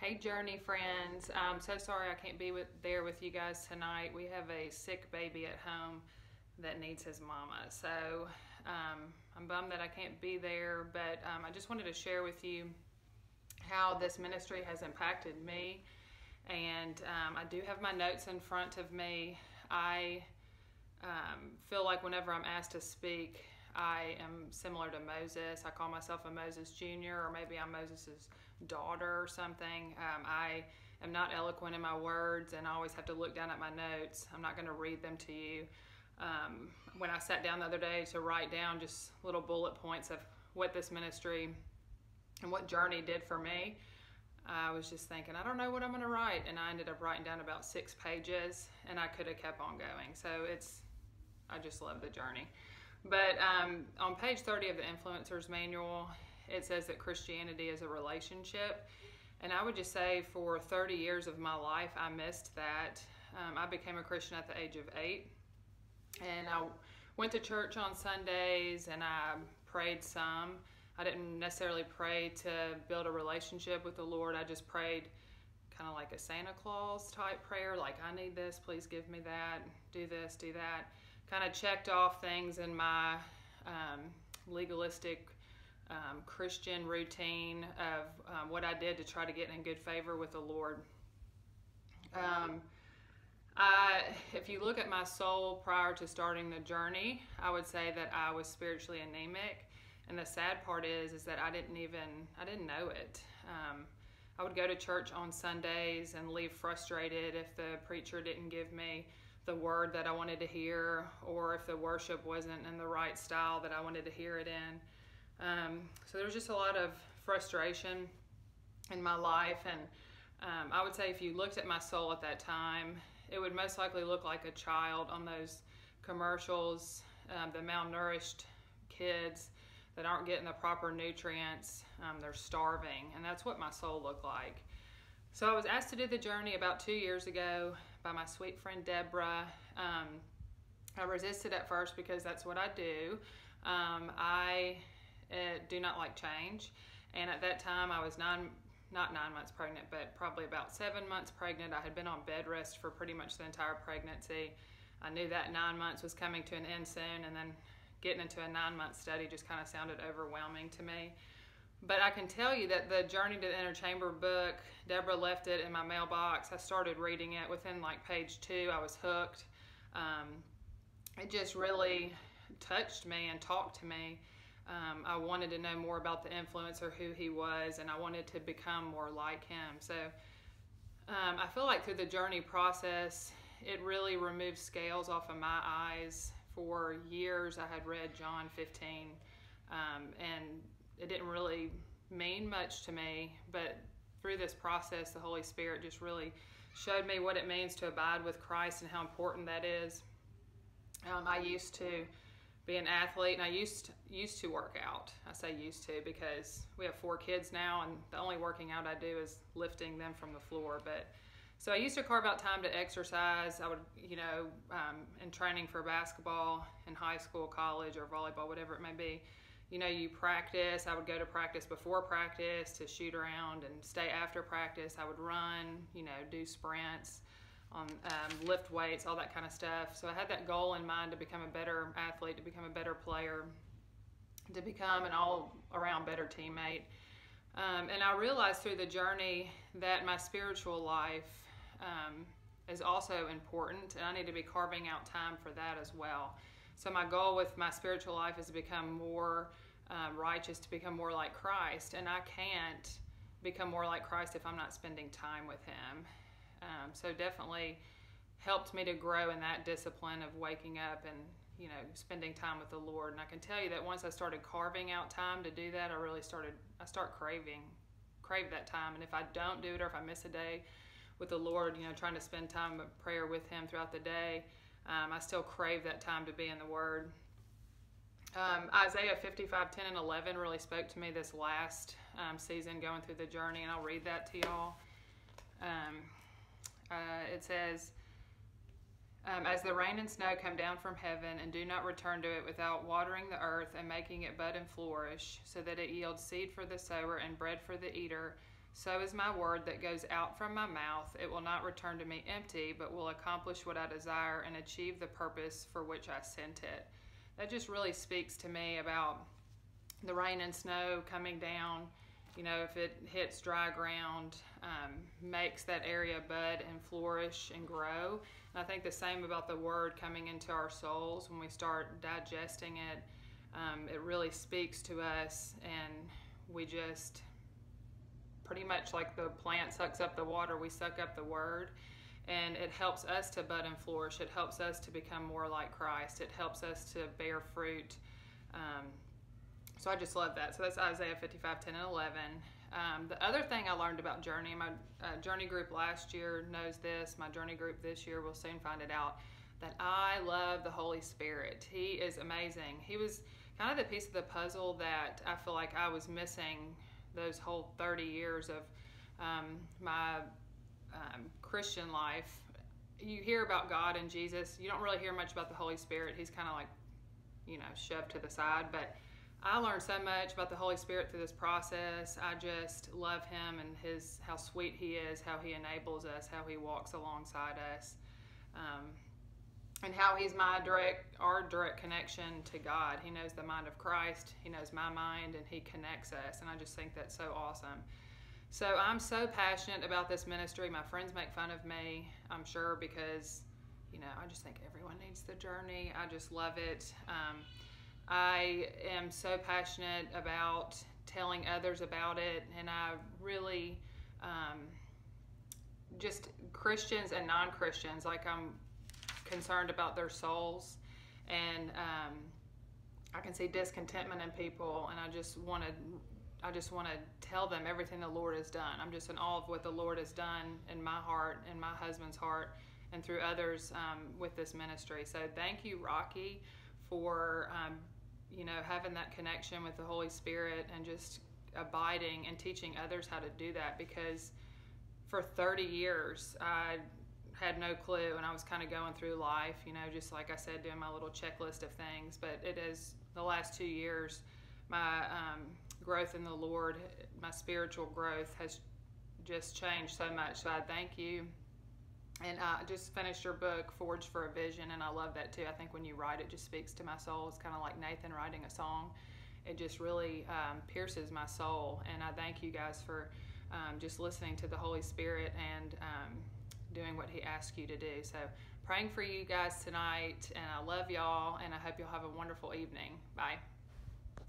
Hey Journey friends, I'm so sorry I can't be there with you guys tonight. We have a sick baby at home that needs his mama. So I'm bummed that I can't be there, but I just wanted to share with you how this ministry has impacted me. And I do have my notes in front of me. I feel like whenever I'm asked to speak, I am similar to Moses. I call myself a Moses Jr., or maybe I'm Moses's daughter or something. I am not eloquent in my words, and I always have to look down at my notes. I'm not going to read them to you. When I sat down the other day to write down just little bullet points of what this ministry and what Journey did for me, I was just thinking, I don't know what I'm going to write, and I ended up writing down about 6 pages, and I could have kept on going. So I just love the journey. But on page 30 of the Influencers Manual, it says that Christianity is a relationship. And I would just say for 30 years of my life, I missed that. I became a Christian at the age of 8. And I went to church on Sundays and I prayed some. I didn't necessarily pray to build a relationship with the Lord. I just prayed kind of like a Santa Claus type prayer, like, I need this, please give me that, do this, do that. Kind of checked off things in my legalistic Christian routine of what I did to try to get in good favor with the Lord. If you look at my soul prior to starting the journey, I would say that I was spiritually anemic. And the sad part is that I didn't know it. I would go to church on Sundays and leave frustrated if the preacher didn't give me the word that I wanted to hear, or if the worship wasn't in the right style that I wanted to hear it in. So there was just a lot of frustration in my life, and I would say if you looked at my soul at that time, it would most likely look like a child on those commercials, the malnourished kids that aren't getting the proper nutrients. They're starving, and that's what my soul looked like. So I was asked to do the journey about 2 years ago by my sweet friend Deborah. I resisted at first because that's what I do. I do not like change, and at that time I was not 9 months pregnant, but probably about 7 months pregnant. I had been on bed rest for pretty much the entire pregnancy. I knew that 9 months was coming to an end soon, and then getting into a 9-month study just kind of sounded overwhelming to me. But I can tell you that the Journey to the Inner Chamber book, Deborah left it in my mailbox. I started reading it. Within like page 2, I was hooked. It just really touched me and talked to me. I wanted to know more about the influencer, who he was, and I wanted to become more like him. So I feel like through the journey process, it really removed scales off of my eyes. For years, I had read John 15, and it didn't really mean much to me, but through this process, the Holy Spirit just really showed me what it means to abide with Christ and how important that is. I used to be an athlete, and I used to work out. I say used to because we have 4 kids now, and the only working out I do is lifting them from the floor. But so I used to carve out time to exercise. I would, in training for basketball in high school, college, or volleyball, whatever it may be, you practice. I would go to practice before practice to shoot around and stay after practice. I would run, do sprints, lift weights, all that kind of stuff. So I had that goal in mind to become a better athlete, to become a better player, to become an all-around better teammate. And I realized through the journey that my spiritual life is also important, and I need to be carving out time for that as well. So my goal with my spiritual life is to become more righteous, to become more like Christ. And I can't become more like Christ if I'm not spending time with him. So definitely helped me to grow in that discipline of waking up and, spending time with the Lord. And I can tell you that once I started carving out time to do that, I start crave that time. And if I don't do it, or if I miss a day with the Lord, trying to spend time of prayer with him throughout the day, I still crave that time to be in the Word. Isaiah 55:10 and 11 really spoke to me this last season going through the journey, and I'll read that to y'all. It says, as the rain and snow come down from heaven and do not return to it without watering the earth and making it bud and flourish, so that it yields seed for the sower and bread for the eater, So is my word that goes out from my mouth. It will not return to me empty, but will accomplish what I desire and achieve the purpose for which I sent it. That just really speaks to me about the rain and snow coming down. You know, if it hits dry ground, makes that area bud and flourish and grow. And I think the same about the word coming into our souls. When we start digesting it, it really speaks to us, and we just pretty much, like the plant sucks up the water, we suck up the word, and it helps us to bud and flourish. It helps us to become more like Christ. It helps us to bear fruit. So I just love that. So that's Isaiah 55:10 and 11. The other thing I learned about Journey, my Journey group last year knows this, my Journey group this year will soon find it out, that I love the Holy Spirit. He is amazing. He was kind of the piece of the puzzle that I feel like I was missing those whole 30 years of my Christian life. You hear about God and Jesus. You don't really hear much about the Holy Spirit. He's kind of like, you know, shoved to the side. But I learned so much about the Holy Spirit through this process. I just love him and how sweet he is, how he enables us, how he walks alongside us, and how he's our direct connection to God. He knows the mind of Christ. He knows my mind, and he connects us. And I just think that's so awesome. So I'm so passionate about this ministry. My friends make fun of me, I'm sure, because, you know, I just think everyone needs the Journey. I just love it. I am so passionate about telling others about it, and I really, just Christians and non-Christians, like I'm concerned about their souls, and I can see discontentment in people, and I just want to tell them everything the Lord has done. I'm just in awe of what the Lord has done in my heart, and my husband's heart, and through others with this ministry. So thank you, Rocky, for you know, having that connection with the Holy Spirit and just abiding and teaching others how to do that, because for 30 years I had no clue, and I was kind of going through life, you know, just like I said, doing my little checklist of things. But it is the last 2 years, my growth in the Lord, my spiritual growth has just changed so much. So I thank you. And I just finished your book, Forged for a Vision, and I love that too. I think when you write, it just speaks to my soul. It's kind of like Nathan writing a song. It just really pierces my soul. And I thank you guys for just listening to the Holy Spirit and doing what he asked you to do. So praying for you guys tonight, and I love y'all, and I hope you'll have a wonderful evening. Bye.